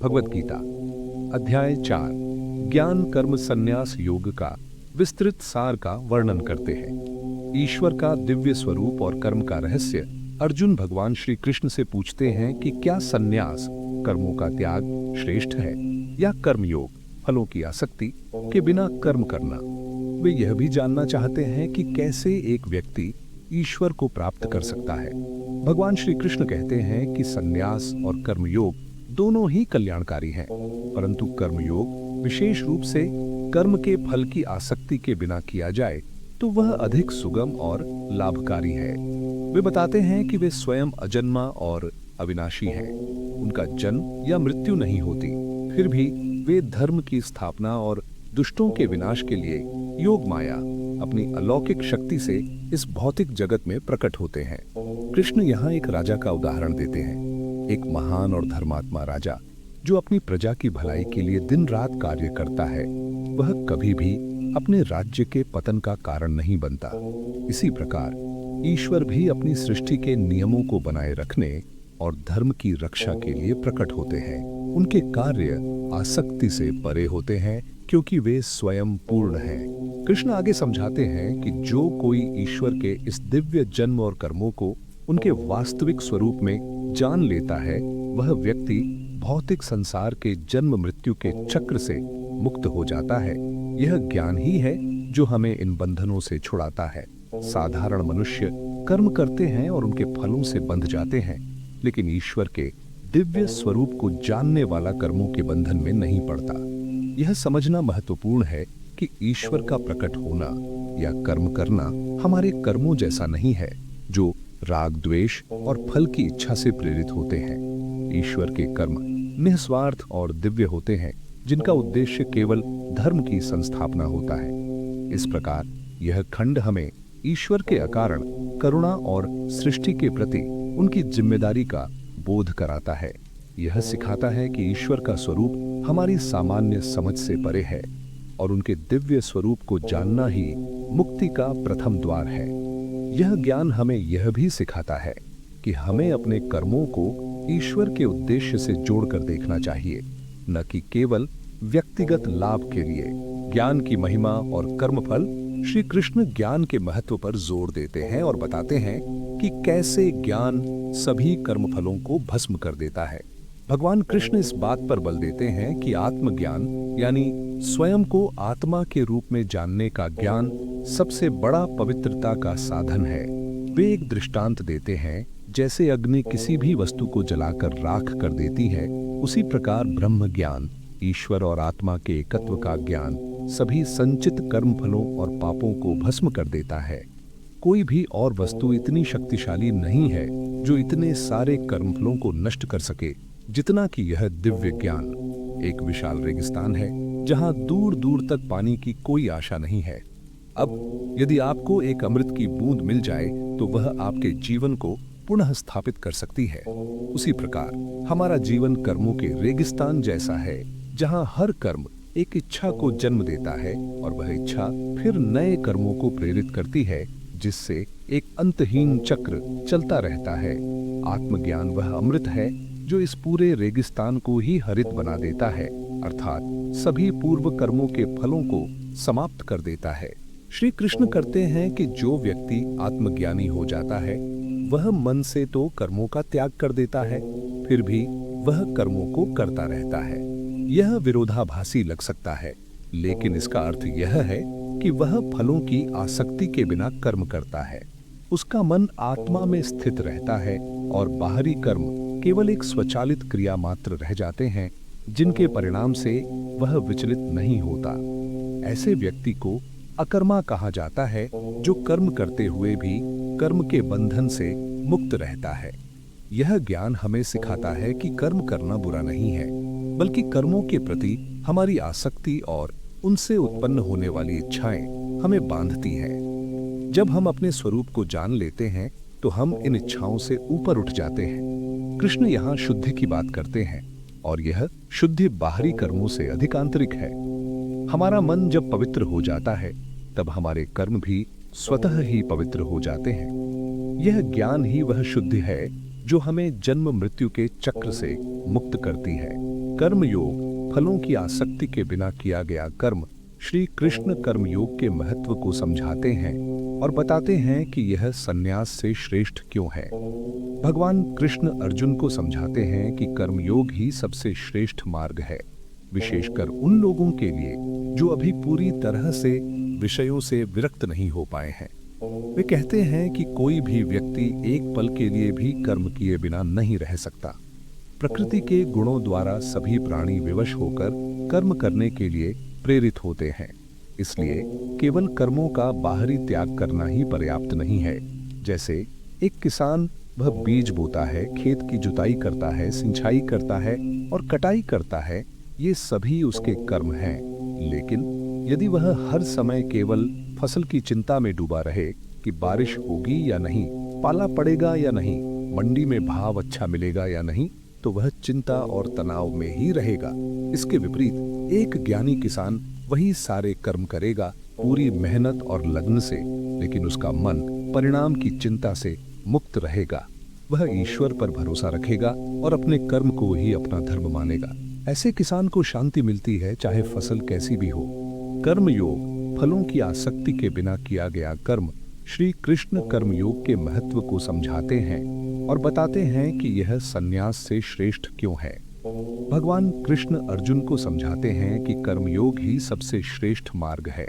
भगवत गीता अध्याय 4 ज्ञान कर्म संन्यास योग का विस्तृत सार का वर्णन करते हैं। ईश्वर का दिव्य स्वरूप और कर्म का रहस्य अर्जुन भगवान श्री कृष्ण से पूछते हैं कि क्या संन्यास कर्मों का त्याग श्रेष्ठ है या कर्मयोग फलों की आसक्ति के बिना कर्म करना। वे यह भी जानना चाहते हैं कि कैसे एक व्यक्ति ईश्वर को प्राप्त कर सकता है। भगवान श्री कृष्ण कहते हैं कि संन्यास और कर्मयोग दोनों ही कल्याणकारी हैं, परंतु कर्मयोग विशेष रूप से कर्म के फल की आसक्ति के बिना किया जाए तो वह अधिक सुगम और लाभकारी है। वे बताते हैं कि वे स्वयं अजन्मा और अविनाशी हैं, उनका जन्म या मृत्यु नहीं होती, फिर भी वे धर्म की स्थापना और दुष्टों के विनाश के लिए योग माया अपनी अलौकिक शक्ति से इस भौतिक जगत में प्रकट होते हैं। कृष्ण यहाँ एक राजा का उदाहरण देते हैं, एक महान और धर्मात्मा राजा जो अपनी प्रजा की भलाई के लिए दिन रात कार्य करता है, वह कभी भी अपने राज्य के पतन का कारण नहीं बनता। इसी प्रकार ईश्वर भी अपनी सृष्टि के नियमों को बनाए रखने और धर्म की रक्षा के लिए प्रकट होते हैं। उनके कार्य आसक्ति से परे होते हैं क्योंकि वे स्वयं पूर्ण हैं। कृष्ण आगे समझाते हैं कि जो कोई ईश्वर के इस दिव्य जन्म और कर्मों को उनके वास्तविक स्वरूप में जान लेता है, वह व्यक्ति भौतिक संसार के जन्म मृत्यु के चक्र से मुक्त हो जाता है। यह ज्ञान ही है जो हमें इन बंधनों से छुड़ाता है। साधारण मनुष्य कर्म करते हैं और उनके फलों से बंध जाते हैं, लेकिन ईश्वर के दिव्य स्वरूप को जानने वाला कर्मों के बंधन में नहीं पड़ता। यह समझना महत्वपूर्ण है कि ईश्वर का प्रकट होना या कर्म करना हमारे कर्मों जैसा नहीं है जो राग द्वेष और फल की इच्छा से प्रेरित होते हैं। ईश्वर के कर्म निस्वार्थ और दिव्य होते हैं, जिनका उद्देश्य केवल धर्म की संस्थापना होता है। इस प्रकार यह खंड हमें ईश्वर के अकारण करुणा और सृष्टि के प्रति उनकी जिम्मेदारी का बोध कराता है। यह सिखाता है कि ईश्वर का स्वरूप हमारी सामान्य समझ से परे है और उनके दिव्य स्वरूप को जानना ही मुक्ति का प्रथम द्वार है। यह ज्ञान हमें यह भी सिखाता है कि हमें अपने कर्मों को ईश्वर के उद्देश्य से जोड़कर देखना चाहिए, न कि केवल व्यक्तिगत लाभ के लिए। ज्ञान की महिमा और कर्मफल श्री कृष्ण ज्ञान के महत्व पर जोर देते हैं और बताते हैं कि कैसे ज्ञान सभी कर्मफलों को भस्म कर देता है। भगवान कृष्ण इस बात पर बल देते हैं कि आत्मज्ञान यानी स्वयं को आत्मा के रूप में जानने का ज्ञान सबसे बड़ा पवित्रता का साधन है। वे एक दृष्टांत देते हैं, जैसे अग्नि किसी भी वस्तु को जलाकर राख कर देती है, उसी प्रकार ब्रह्म ज्ञान ईश्वर और आत्मा के एकत्व का ज्ञान सभी संचित कर्मफलों और पापों को भस्म कर देता है। कोई भी और वस्तु इतनी शक्तिशाली नहीं है जो इतने सारे कर्मफलों को नष्ट कर सके जितना कि यह दिव्य ज्ञान। एक विशाल रेगिस्तान है जहां दूर दूर तक पानी की कोई आशा नहीं है। अब यदि आपको एक अमृत की बूंद मिल जाए तो वह आपके जीवन को पुनः स्थापित कर सकती है। उसी प्रकार हमारा जीवन कर्मों के रेगिस्तान जैसा है, जहां हर कर्म एक इच्छा को जन्म देता है और वह इच्छा फिर नए कर्मों को प्रेरित करती है, जिससे एक अंतहीन चक्र चलता रहता है। आत्मज्ञान वह अमृत है जो इस पूरे रेगिस्तान को ही हरित बना देता है, अर्थात सभी पूर्व कर्मों के फलों को समाप्त कर देता है। श्री कृष्ण करते हैं कि जो व्यक्ति आत्मज्ञानी हो जाता है वह मन से तो कर्मों का त्याग कर देता है, फिर भी वह कर्मों को करता रहता है। यह विरोधाभासी लग सकता है, लेकिन इसका अर्थ यह है कि वह फलों की आसक्ति के बिना कर्म करता है। उसका मन आत्मा में स्थित रहता है और बाहरी कर्म केवल एक स्वचालित क्रिया मात्र रह जाते हैं, जिनके परिणाम से वह विचलित नहीं होता। ऐसे व्यक्ति को अकर्मा कहा जाता है, जो कर्म करते हुए भी कर्म के बंधन से मुक्त रहता है। यह ज्ञान हमें सिखाता है कि कर्म करना बुरा नहीं है, बल्कि कर्मों के प्रति हमारी आसक्ति और उनसे उत्पन्न होने वाली इच्छाएं हमें बांधती हैं। जब हम अपने स्वरूप को जान लेते हैं तो हम इन इच्छाओं से ऊपर उठ जाते हैं। कृष्ण यहाँ शुद्धि की बात करते हैं और यह शुद्धि बाहरी कर्मों से अधिक आंतरिक है। हमारा मन जब पवित्र हो जाता है तब हमारे कर्म भी स्वतः ही पवित्र हो जाते हैं। यह ज्ञान ही वह शुद्धि है जो हमें जन्म मृत्यु के चक्र से मुक्त करती है। कर्मयोग, फलों की आसक्ति के बिना किया गया कर्म, श्री कृष्ण कर्मयोग के महत्व को समझाते हैं और बताते हैं कि यह संन्यास से श्रेष्ठ क्यों है। भगवान कृष्ण अर्जुन को समझाते हैं कि कर्मयोग ही सबसे श्रेष्ठ मार्ग है, विशेषकर उन लोगों के लिए जो अभी पूरी तरह से विषयों से विरक्त नहीं हो पाए हैं। वे कहते हैं कि कोई भी व्यक्ति एक पल के लिए भी कर्म किए बिना नहीं रह सकता। प्रकृति के गुणों द्वारा सभी प्राणी विवश होकर कर्म करने के लिए प्रेरित होते हैं। इसलिए केवल कर्मों का बाहरी त्याग करना ही पर्याप्त नहीं है। जैसे एक किसान, वह बीज बोता है, खेत की जुताई करता है, सिंचाई करता है और कटाई करता है, ये सभी उसके कर्म हैं। लेकिन यदि वह हर समय केवल फसल की चिंता में डूबा रहे कि बारिश होगी या नहीं, पाला पड़ेगा या नहीं, मंडी में भाव अच्छा मिलेगा या नहीं, तो वह चिंता और तनाव में ही रहेगा। इसके विपरीत एक ज्ञानी किसान वही सारे कर्म करेगा, पूरी मेहनत और लगन से, लेकिन उसका मन परिणाम की चिंता से मुक्त रहेगा। वह ईश्वर पर भरोसा रखेगा और अपने कर्म को ही अपना धर्म मानेगा। ऐसे किसान को शांति मिलती है, चाहे फसल कैसी भी हो। कर्मयोग, फलों की आसक्ति के बिना किया गया कर्म, श्री कृष्ण कर्मयोग के महत्व को समझाते हैं और बताते हैं कि यह संन्यास से श्रेष्ठ क्यों है। भगवान कृष्ण अर्जुन को समझाते हैं कि कर्मयोग ही सबसे श्रेष्ठ मार्ग है,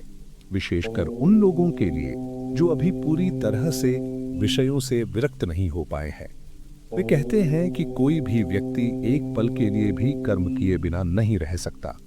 विशेषकर उन लोगों के लिए जो अभी पूरी तरह से विषयों से विरक्त नहीं हो पाए हैं। वे कहते हैं कि कोई भी व्यक्ति एक पल के लिए भी कर्म किए बिना नहीं रह सकता।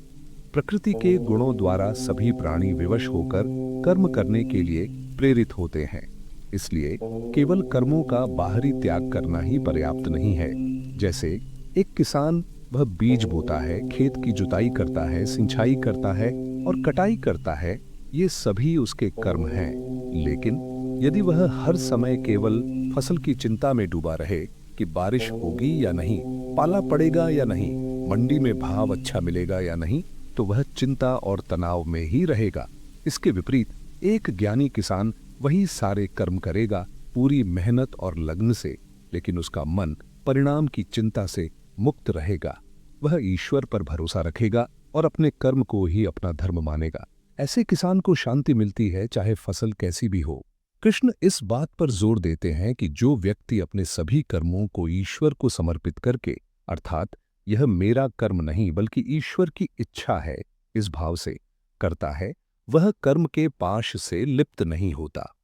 प्रकृति के गुणों द्वारा सभी प्राणी विवश होकर कर्म करने के लिए प्रेरित होते हैं। इसलिए केवल कर्मों का बाहरी त्याग करना ही पर्याप्त नहीं है। जैसे एक किसान, वह बीज बोता है, खेत की जुताई करता है, सिंचाई करता है और कटाई करता है, ये सभी उसके कर्म हैं। लेकिन यदि वह हर समय केवल फसल की चिंता में डूबा रहे कि बारिश होगी या नहीं, पाला पड़ेगा या नहीं, मंडी में भाव अच्छा मिलेगा या नहीं, तो वह चिंता और तनाव में ही रहेगा। इसके विपरीत एक ज्ञानी किसान वही सारे कर्म करेगा, पूरी मेहनत और लगन से, लेकिन उसका मन परिणाम की चिंता से मुक्त रहेगा। वह ईश्वर पर भरोसा रखेगा और अपने कर्म को ही अपना धर्म मानेगा। ऐसे किसान को शांति मिलती है, चाहे फसल कैसी भी हो। कृष्ण इस बात पर जोर देते हैं कि जो व्यक्ति अपने सभी कर्मों को ईश्वर को समर्पित करके, अर्थात यह मेरा कर्म नहीं बल्कि ईश्वर की इच्छा है, इस भाव से करता है, वह कर्म के पाश से लिप्त नहीं होता।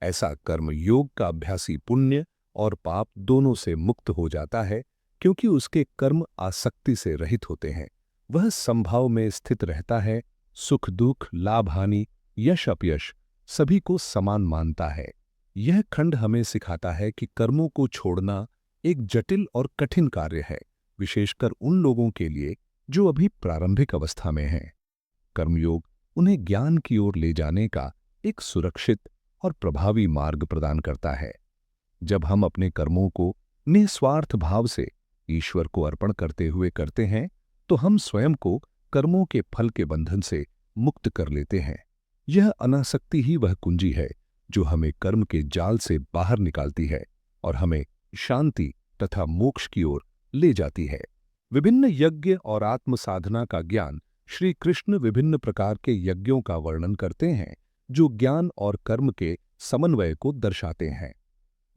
ऐसा कर्म योग का अभ्यासी पुण्य और पाप दोनों से मुक्त हो जाता है, क्योंकि उसके कर्म आसक्ति से रहित होते हैं। वह समभाव में स्थित रहता है, सुख दुख, लाभ हानि, यश अपयश सभी को समान मानता है। यह खंड हमें सिखाता है कि कर्मों को छोड़ना एक जटिल और कठिन कार्य है, विशेषकर उन लोगों के लिए जो अभी प्रारंभिक अवस्था में हैं। कर्मयोग उन्हें ज्ञान की ओर ले जाने का एक सुरक्षित और प्रभावी मार्ग प्रदान करता है। जब हम अपने कर्मों को निस्वार्थ भाव से ईश्वर को अर्पण करते हुए करते हैं, तो हम स्वयं को कर्मों के फल के बंधन से मुक्त कर लेते हैं। यह अनासक्ति ही वह कुंजी है जो हमें कर्म के जाल से बाहर निकालती है और हमें शांति तथा मोक्ष की ओर ले जाती है। विभिन्न यज्ञ और आत्म साधना का ज्ञान, श्री कृष्ण विभिन्न प्रकार के यज्ञों का वर्णन करते हैं जो ज्ञान और कर्म के समन्वय को दर्शाते हैं।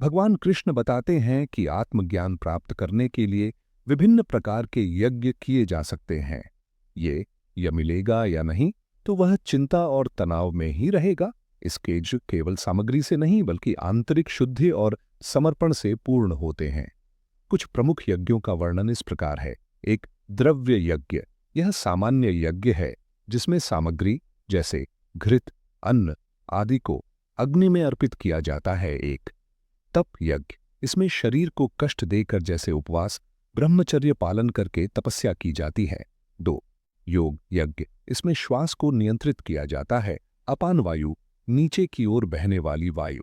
भगवान कृष्ण बताते हैं कि आत्मज्ञान प्राप्त करने के लिए विभिन्न प्रकार के यज्ञ किए जा सकते हैं। ये या मिलेगा या नहीं, तो वह चिंता और तनाव में ही रहेगा। इसके जो केवल सामग्री से नहीं बल्कि आंतरिक शुद्धि और समर्पण से पूर्ण होते हैं। कुछ प्रमुख यज्ञों का वर्णन इस प्रकार है। एक, द्रव्य यज्ञ। यह सामान्य यज्ञ है जिसमें सामग्री जैसे घृत, अन्न आदि को अग्नि में अर्पित किया जाता है। एक, तप यज्ञ। इसमें शरीर को कष्ट देकर जैसे उपवास, ब्रह्मचर्य पालन करके तपस्या की जाती है। 2, योग यज्ञ। इसमें श्वास को नियंत्रित किया जाता है। अपान वायु, नीचे की ओर बहने वाली वायु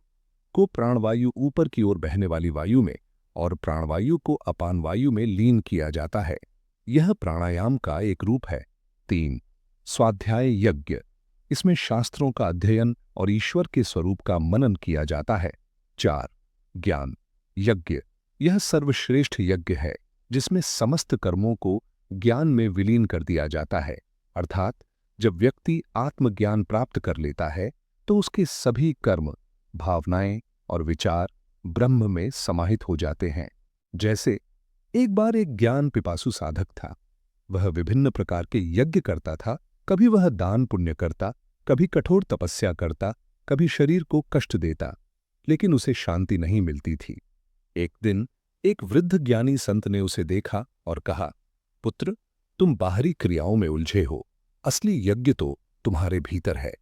को प्राणवायु, ऊपर की ओर बहने वाली वायु में, और प्राणवायु को अपान वायु में लीन किया जाता है। यह प्राणायाम का एक रूप है। 3, स्वाध्याय यज्ञ। इसमें शास्त्रों का अध्ययन और ईश्वर के स्वरूप का मनन किया जाता है। 4, ज्ञान यज्ञ। यह सर्वश्रेष्ठ यज्ञ है जिसमें समस्त कर्मों को ज्ञान में विलीन कर दिया जाता है। अर्थात जब व्यक्ति आत्मज्ञान प्राप्त कर लेता है तो उसके सभी कर्म, भावनाएं और विचार ब्रह्म में समाहित हो जाते हैं। जैसे एक बार एक ज्ञान पिपासु साधक था। वह विभिन्न प्रकार के यज्ञ करता था। कभी वह दान पुण्य करता, कभी कठोर तपस्या करता, कभी शरीर को कष्ट देता, लेकिन उसे शांति नहीं मिलती थी। एक दिन एक वृद्ध ज्ञानी संत ने उसे देखा और कहा, पुत्र, तुम बाहरी क्रियाओं में उलझे हो, असली यज्ञ तो तुम्हारे भीतर है।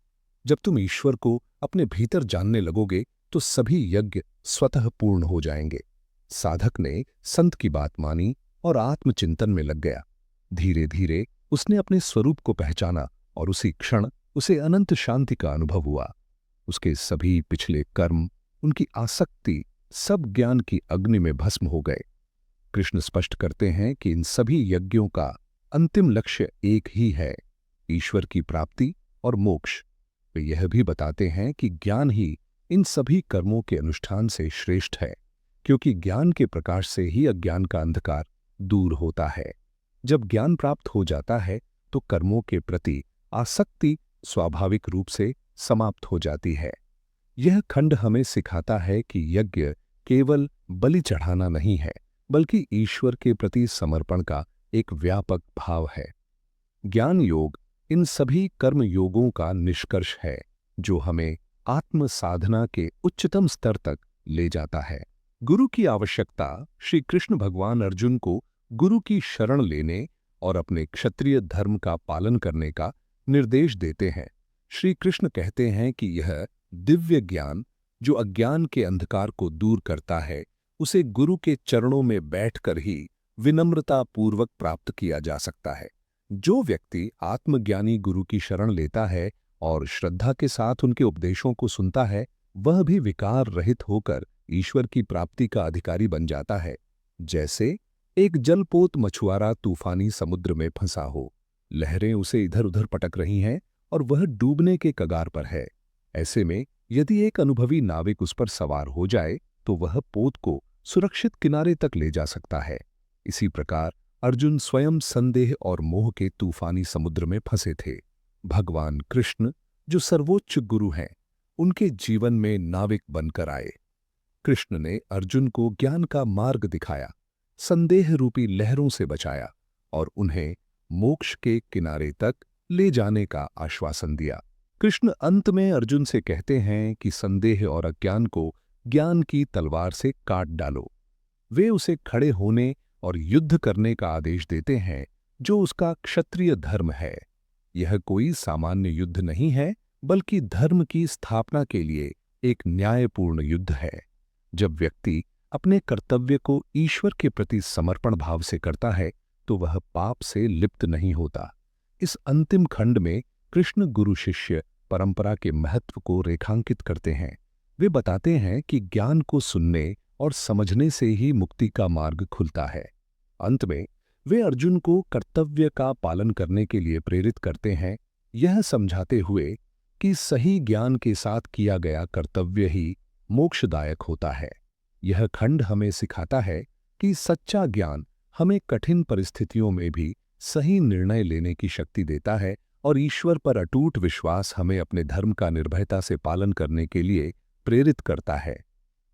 जब तुम ईश्वर को अपने भीतर जानने लगोगे तो सभी यज्ञ स्वतः पूर्ण हो जाएंगे। साधक ने संत की बात मानी और आत्मचिंतन में लग गया। धीरे धीरे उसने अपने स्वरूप को पहचाना और उसी क्षण उसे अनंत शांति का अनुभव हुआ। उसके सभी पिछले कर्म, उनकी आसक्ति, सब ज्ञान की अग्नि में भस्म हो गए। कृष्ण स्पष्ट करते हैं कि इन सभी यज्ञों का अंतिम लक्ष्य एक ही है, ईश्वर की प्राप्ति और मोक्ष। वे यह भी बताते हैं कि ज्ञान ही इन सभी कर्मों के अनुष्ठान से श्रेष्ठ है, क्योंकि ज्ञान के प्रकाश से ही अज्ञान का अंधकार दूर होता है। जब ज्ञान प्राप्त हो जाता है तो कर्मों के प्रति आसक्ति स्वाभाविक रूप से समाप्त हो जाती है। यह खंड हमें सिखाता है कि यज्ञ केवल बलि चढ़ाना नहीं है, बल्कि ईश्वर के प्रति समर्पण का एक व्यापक भाव है। ज्ञान योग इन सभी कर्म योगों का निष्कर्ष है, जो हमें आत्म साधना के उच्चतम स्तर तक ले जाता है। गुरु की आवश्यकता। श्री कृष्ण भगवान अर्जुन को गुरु की शरण लेने और अपने क्षत्रिय धर्म का पालन करने का निर्देश देते हैं। श्री कृष्ण कहते हैं कि यह दिव्य ज्ञान जो अज्ञान के अंधकार को दूर करता है, उसे गुरु के चरणों में बैठकर ही विनम्रता पूर्वक प्राप्त किया जा सकता है। जो व्यक्ति आत्मज्ञानी गुरु की शरण लेता है और श्रद्धा के साथ उनके उपदेशों को सुनता है, वह भी विकार रहित होकर ईश्वर की प्राप्ति का अधिकारी बन जाता है। जैसे एक जलपोत मछुआरा तूफानी समुद्र में फंसा हो, लहरें उसे इधर उधर पटक रही हैं और वह डूबने के कगार पर है। ऐसे में यदि एक अनुभवी नाविक उस पर सवार हो जाए तो वह पोत को सुरक्षित किनारे तक ले जा सकता है। इसी प्रकार अर्जुन स्वयं संदेह और मोह के तूफानी समुद्र में फंसे थे। भगवान कृष्ण, जो सर्वोच्च गुरु हैं, उनके जीवन में नाविक बनकर आए। कृष्ण ने अर्जुन को ज्ञान का मार्ग दिखाया, संदेह रूपी लहरों से बचाया और उन्हें मोक्ष के किनारे तक ले जाने का आश्वासन दिया। कृष्ण अंत में अर्जुन से कहते हैं कि संदेह और अज्ञान को ज्ञान की तलवार से काट डालो। वे उसे खड़े होने और युद्ध करने का आदेश देते हैं, जो उसका क्षत्रिय धर्म है। यह कोई सामान्य युद्ध नहीं है, बल्कि धर्म की स्थापना के लिए एक न्यायपूर्ण युद्ध है। जब व्यक्ति अपने कर्तव्य को ईश्वर के प्रति समर्पण भाव से करता है तो वह पाप से लिप्त नहीं होता। इस अंतिम खंड में कृष्ण गुरु शिष्य परंपरा के महत्व को रेखांकित करते हैं। वे बताते हैं कि ज्ञान को सुनने और समझने से ही मुक्ति का मार्ग खुलता है। अंत में वे अर्जुन को कर्तव्य का पालन करने के लिए प्रेरित करते हैं, यह समझाते हुए कि सही ज्ञान के साथ किया गया कर्तव्य ही मोक्षदायक होता है। यह खंड हमें सिखाता है कि सच्चा ज्ञान हमें कठिन परिस्थितियों में भी सही निर्णय लेने की शक्ति देता है और ईश्वर पर अटूट विश्वास हमें अपने धर्म का निर्भयता से पालन करने के लिए प्रेरित करता है।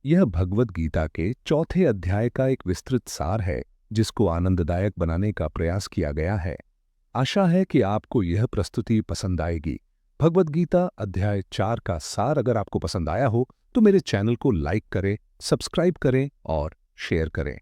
यह भगवद गीता के 4 अध्याय का एक विस्तृत सार है, जिसको आनंददायक बनाने का प्रयास किया गया है। आशा है कि आपको यह प्रस्तुति पसंद आएगी। भगवद गीता अध्याय 4 का सार अगर आपको पसंद आया हो तो मेरे चैनल को लाइक करें, सब्सक्राइब करें और शेयर करें।